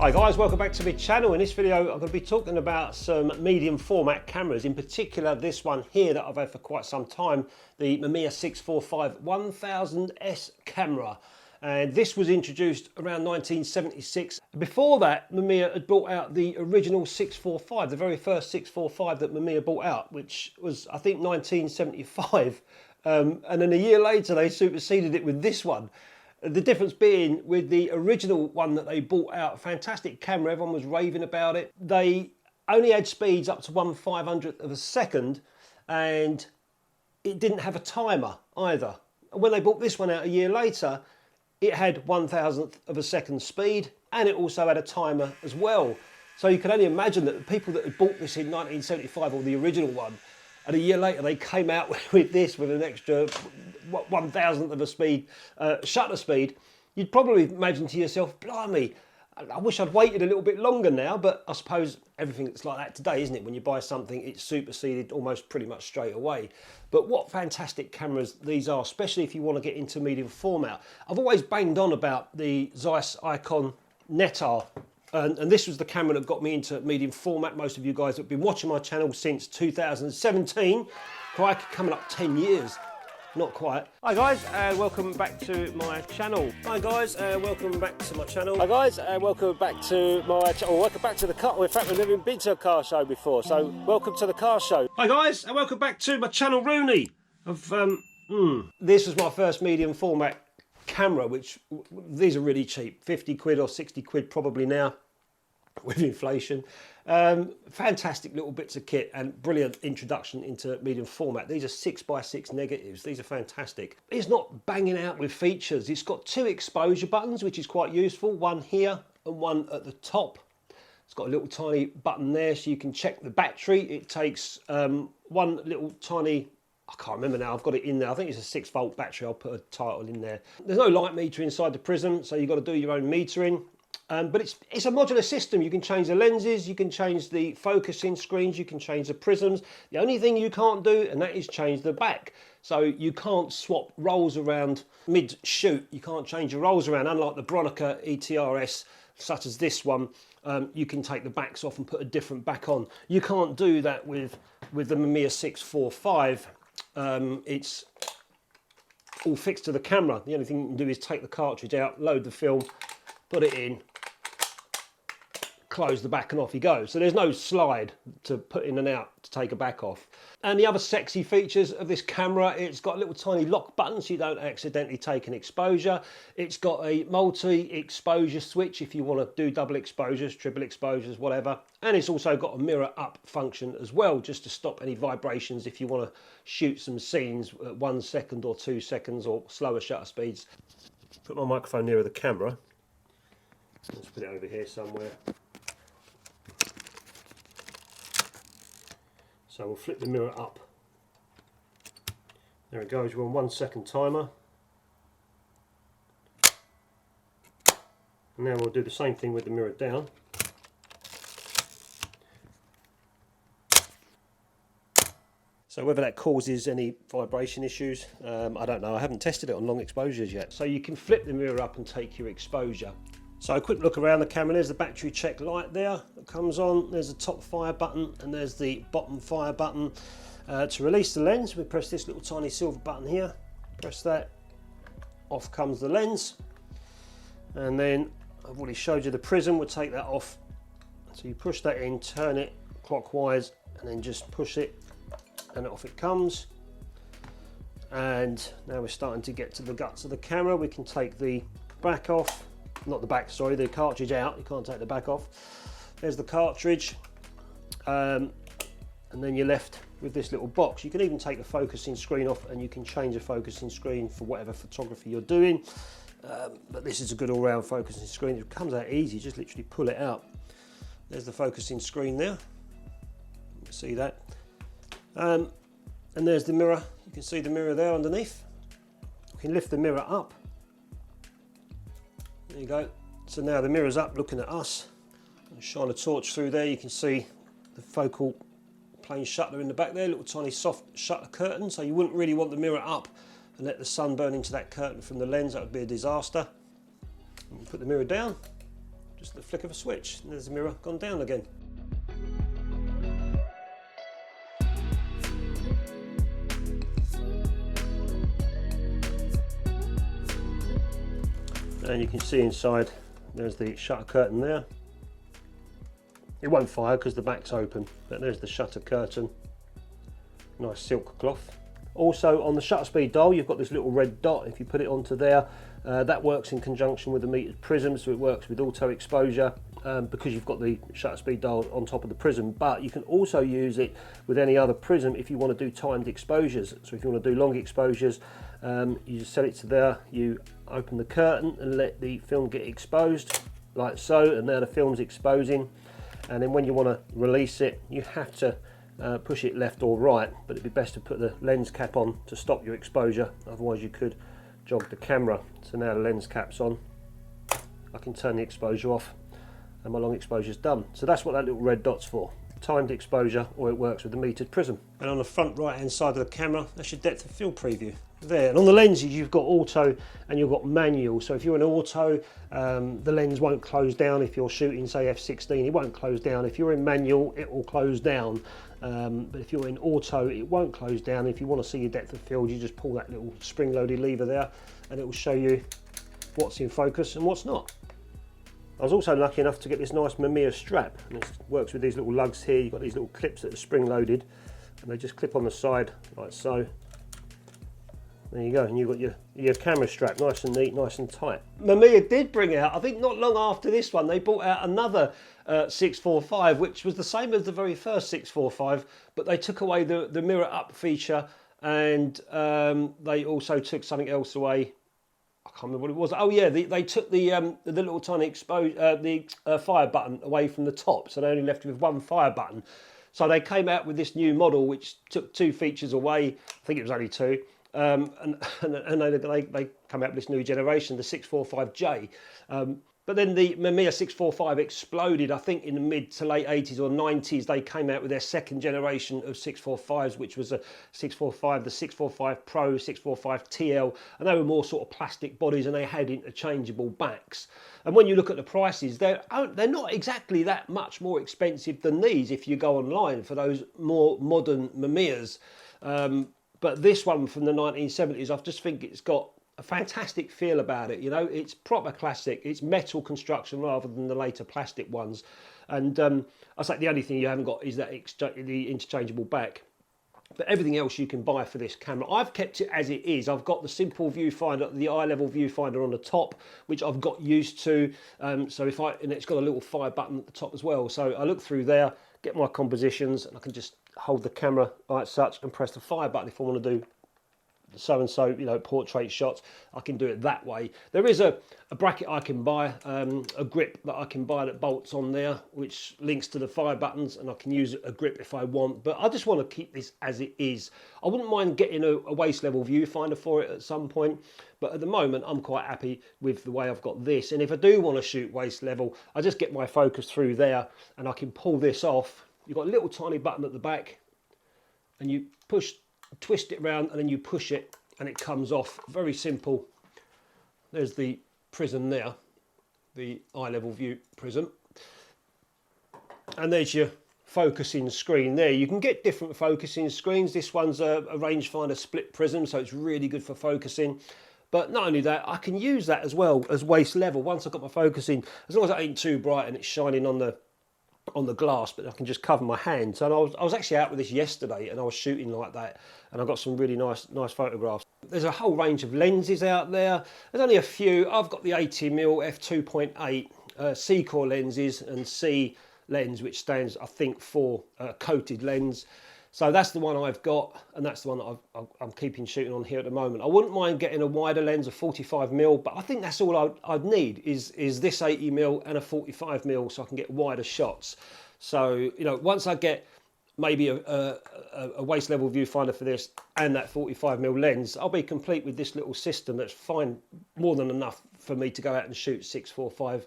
Hi guys, welcome back to my channel. In this video I'm going to be talking about some medium format cameras, in particular this one here that I've had for quite some time, the Mamiya 645 1000S camera. And this was introduced around 1976. Before that, Mamiya had brought out the original 645, the very first 645 that Mamiya brought out, which was I think 1975. And then a year later they superseded it with this one. The difference being with the original one that they brought out, fantastic camera, everyone was raving about it. They only had speeds up to 1/500th of a second and it didn't have a timer either. When they brought this one out a year later, it had 1/1000th of a second speed and it also had a timer as well. So you can only imagine that the people that had bought this in 1975, or the original one, and a year later they came out with this with an extra 1/1000th of a speed, shutter speed, you'd probably imagine to yourself, blimey, I wish I'd waited a little bit longer now. But I suppose everything's like that today, isn't it? When you buy something, it's superseded almost pretty much straight away. But what fantastic cameras these are, especially if you want to get into medium format. I've always banged on about the Zeiss Icon Netar. And this was the camera that got me into medium format. Most of you guys have been watching my channel since 2017. Crikey, coming up 10 years. Not quite. Hi guys, welcome back to my channel. Hi guys, welcome back to my channel. Hi guys, welcome back to my channel. Welcome back to the car. In fact, we've never been to a car show before, so welcome to the car show. Hi guys, and welcome back to my channel, Rooney. This was my first medium format camera, which these are really cheap, 50 quid or 60 quid probably now with inflation. Fantastic little bits of kit and brilliant introduction into medium format. These are 6x6 negatives. These are fantastic. It's not banging out with features. It's got two exposure buttons, which is quite useful, one here and one at the top. It's got a little tiny button there so you can check the battery. It takes one little tiny, I can't remember now, I've got it in there. I think it's a 6-volt battery. I'll put a title in there. There's no light meter inside the prism, so you've got to do your own metering. But it's a modular system. You can change the lenses, you can change the focusing screens, you can change the prisms. The only thing you can't do, and that is change the back. So you can't swap rolls around mid-shoot. You can't change your rolls around, unlike the Bronica ETRS, such as this one. You can take the backs off and put a different back on. You can't do that with the Mamiya 645. It's all fixed to the camera. The only thing you can do is take the cartridge out, load the film, put it in, close the back, and off you go. So there's no slide to put in and out to take a back off. And the other sexy features of this camera, it's got a little tiny lock button so you don't accidentally take an exposure. It's got a multi-exposure switch if you want to do double exposures, triple exposures, whatever. And it's also got a mirror up function as well, just to stop any vibrations if you want to shoot some scenes at 1 second or 2 seconds or slower shutter speeds. Put my microphone nearer the camera. Let's put it over here somewhere. So we'll flip the mirror up. There it goes, we're on 1 second timer. And now we'll do the same thing with the mirror down. So whether that causes any vibration issues, I don't know. I haven't tested it on long exposures yet. So you can flip the mirror up and take your exposure. So a quick look around the camera. There's the battery check light there that comes on. There's the top fire button and there's the bottom fire button. To release the lens, we press this little tiny silver button here. Press that, off comes the lens. And then I've already showed you the prism. We'll take that off. So you push that in, turn it clockwise, and then just push it, and off it comes. And now we're starting to get to the guts of the camera. We can take the back off. Not the back, sorry, the cartridge out. You can't take the back off. There's the cartridge. And then you're left with this little box. You can even take the focusing screen off and you can change the focusing screen for whatever photography you're doing. But this is a good all-round focusing screen. It comes out easy, just literally pull it out. There's the focusing screen there. You can see that. And there's the mirror. You can see the mirror there underneath. You can lift the mirror up. There you go. So now the mirror's up looking at us. I'll shine a torch through there. You can see the focal plane shutter in the back there, little tiny soft shutter curtain. So you wouldn't really want the mirror up and let the sun burn into that curtain from the lens. That would be a disaster. And put the mirror down. just the flick of a switch, and there's the mirror gone down again. And you can see inside, there's the shutter curtain there. It won't fire because the back's open, but there's the shutter curtain. Nice silk cloth. Also on the shutter speed dial, you've got this little red dot. If you put it onto there, that works in conjunction with the metered prism, so it works with auto exposure because you've got the shutter speed dial on top of the prism. But you can also use it with any other prism if you want to do timed exposures. So if you want to do long exposures, you just set it to there, you open the curtain and let the film get exposed like so, and now the film's exposing. And then when you want to release it, you have to push it left or right, but it'd be best to put the lens cap on to stop your exposure, otherwise you could jog the camera. So now the lens cap's on, I can turn the exposure off and my long exposure's done. So that's what that little red dot's for, timed exposure, or it works with the metered prism. And on the front right hand side of the camera, that's your depth of field preview there. And on the lenses you've got auto and you've got manual. So if you're in auto, the lens won't close down. If you're shooting say f16, it won't close down. If you're in manual, it will close down. But if you're in auto, it won't close down. If you want to see your depth of field, you just pull that little spring-loaded lever there and it will show you what's in focus and what's not. I was also lucky enough to get this nice Mamiya strap, and it works with these little lugs here. You've got these little clips that are spring-loaded and they just clip on the side like so. There you go, and you've got your camera strap, nice and neat, nice and tight. Mamiya did bring out, I think not long after this one, they brought out another 645, which was the same as the very first 645, but they took away the mirror up feature, and they also took something else away. I can't remember what it was. Oh yeah, they took the little tiny fire button away from the top, so they only left with one fire button. So they came out with this new model which took two features away. I think it was only two. And they come out with this new generation, the 645J. But then the Mamiya 645 exploded, I think in the mid to late 80s or 90s. They came out with their second generation of 645s, which was a 645, the 645 Pro, 645 TL, and they were more sort of plastic bodies and they had interchangeable backs. And when you look at the prices, they're not exactly that much more expensive than these if you go online for those more modern Mamiyas. But this one from the 1970s, I just think it's got a fantastic feel about it. You know, it's proper classic. It's metal construction rather than the later plastic ones. And I say the only thing you haven't got is that the interchangeable back. But everything else you can buy for this camera. I've kept it as it is. I've got the simple viewfinder, the eye level viewfinder on the top, which I've got used to. And it's got a little fire button at the top as well. So I look through there, get my compositions, and I can just hold the camera like such and press the fire button if I want to do so and so, you know, portrait shots. I can do it that way. There is a bracket I can buy, a grip that I can buy that bolts on there, which links to the fire buttons, and I can use a grip if I want. But I just want to keep this as it is. I wouldn't mind getting a waist level viewfinder for it at some point, but at the moment I'm quite happy with the way I've got this. And if I do want to shoot waist level, I just get my focus through there and I can pull this off. You've got a little tiny button at the back and you twist it around and then you push it and it comes off. Very simple. There's the prism there, the eye level view prism. And there's your focusing screen there. You can get different focusing screens. This one's a rangefinder split prism, so it's really good for focusing. But not only that, I can use that as well as waist level. Once I've got my focusing, as long as it ain't too bright and it's shining on the glass, but I can just cover my hands. And I was actually out with this yesterday and I was shooting like that, and I got some really nice photographs. There's a whole range of lenses out there. There's only a few. I've got the 80mm f2.8 C-core lenses and C lens, which stands, I think, for coated lens. So that's the one I've got, and that's the one that I'm keeping shooting on here at the moment. I wouldn't mind getting a wider lens of 45mm, but I think that's all I'd need is this 80mm and a 45mm, so I can get wider shots. So, you know, once I get maybe a waist level viewfinder for this and that 45mm lens, I'll be complete with this little system that's fine, more than enough for me to go out and shoot 645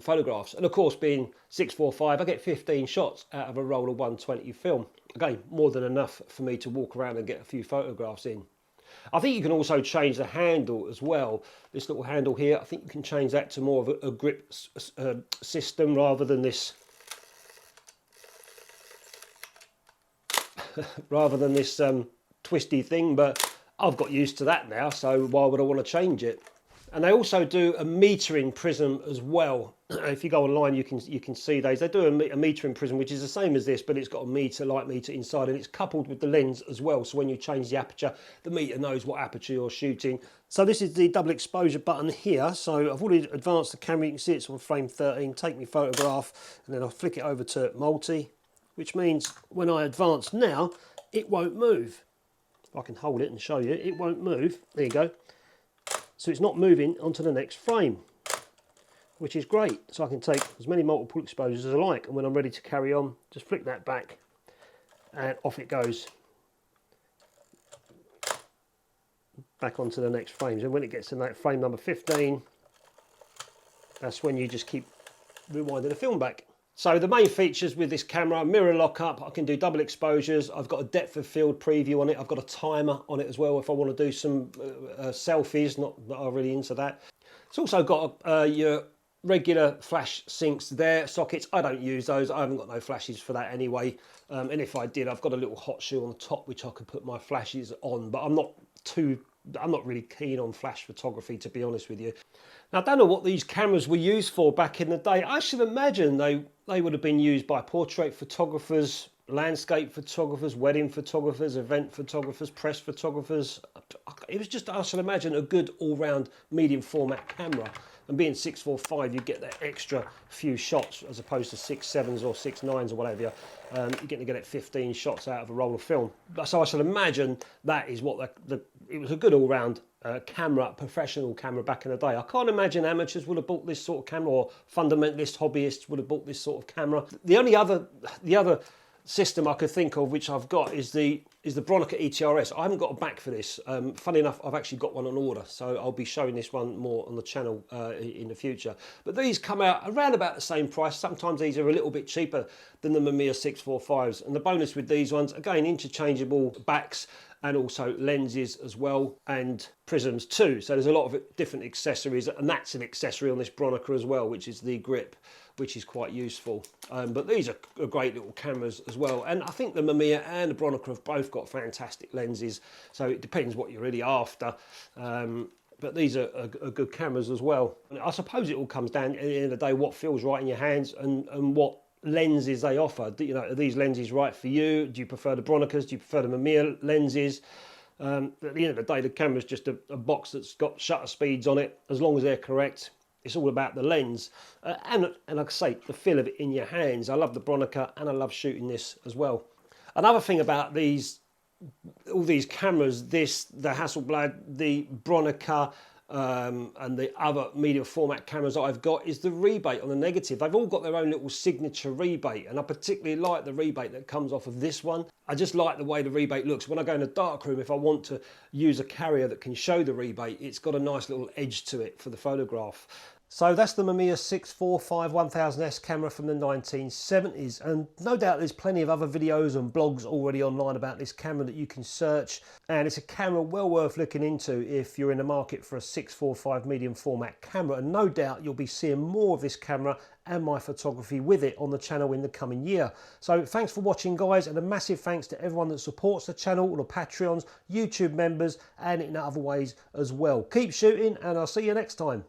photographs. And of course, being 645, I get 15 shots out of a roll of 120 film. Again, more than enough for me to walk around and get a few photographs in. I think you can also change the handle as well. This little handle here, I think you can change that to more of a grip system rather than this twisty thing, but I've got used to that now, so why would I want to change it? And they also do a metering prism as well. If you go online, you can see those. They do a metering prism, which is the same as this, but it's got a light meter inside, and it's coupled with the lens as well. So when you change the aperture, the meter knows what aperture you're shooting. So this is the double exposure button here. So I've already advanced the camera. You can see it's on frame 13. Take my photograph, and then I'll flick it over to multi, which means when I advance now, it won't move. If I can hold it and show you, it won't move. There you go. So it's not moving onto the next frame, which is great. So I can take as many multiple exposures as I like, and when I'm ready to carry on, just flick that back and off it goes. Back onto the next frames, and when it gets to that frame number 15, that's when you just keep rewinding the film back. So the main features with this camera: mirror lockup, I can do double exposures, I've got a depth of field preview on it, I've got a timer on it as well if I want to do some selfies, not that I'm really into that. It's also got your regular flash sinks there, sockets. I don't use those, I haven't got no flashes for that anyway, and if I did, I've got a little hot shoe on the top which I could put my flashes on, but I'm not really keen on flash photography, to be honest with you. Now, I don't know what these cameras were used for back in the day. I should imagine they would have been used by portrait photographers, landscape photographers, wedding photographers, event photographers, press photographers. It was just, I should imagine, a good all-round medium format camera. And being 645, you get that extra few shots as opposed to 6.7s or 6.9s or whatever. You're getting to get 15 shots out of a roll of film. So I should imagine that is what it was a good all-round camera, professional camera back in the day. I can't imagine amateurs would have bought this sort of camera, or fundamentalist hobbyists would have bought this sort of camera. The other system I could think of which I've got is the Bronica ETRS. I haven't got a back for this. Funny enough, I've actually got one on order, so I'll be showing this one more on the channel in the future. But these come out around about the same price. Sometimes these are a little bit cheaper than the Mamiya 645s. And the bonus with these ones, again, interchangeable backs and also lenses as well, and prisms too. So there's a lot of different accessories, and that's an accessory on this Bronica as well, which is the grip, which is quite useful. But these are great little cameras as well. And I think the Mamiya and the Bronica have both got fantastic lenses, so it depends what you're really after. But these are good cameras as well. And I suppose it all comes down, at the end of the day, what feels right in your hands and what lenses they offer. You know, are these lenses right for you? Do you prefer the Bronicas? Do you prefer the Mamiya lenses? At the end of the day, the camera's just a box that's got shutter speeds on it. As long as they're correct, it's all about the lens. And like I say, the feel of it in your hands. I love the Bronica, and I love shooting this as well. Another thing about all these cameras, the SFLaB, the Bronica, and the other medium format cameras that I've got, is the rebate on the negative. They've all got their own little signature rebate, and I particularly like the rebate that comes off of this one. I just like the way the rebate looks. When I go in a darkroom, if I want to use a carrier that can show the rebate, it's got a nice little edge to it for the photograph. So that's the Mamiya 645 1000S camera from the 1970s, and no doubt there's plenty of other videos and blogs already online about this camera that you can search, and it's a camera well worth looking into if you're in the market for a 645 medium format camera, and no doubt you'll be seeing more of this camera and my photography with it on the channel in the coming year. So thanks for watching, guys, and a massive thanks to everyone that supports the channel, all the Patreons, YouTube members, and in other ways as well. Keep shooting, and I'll see you next time.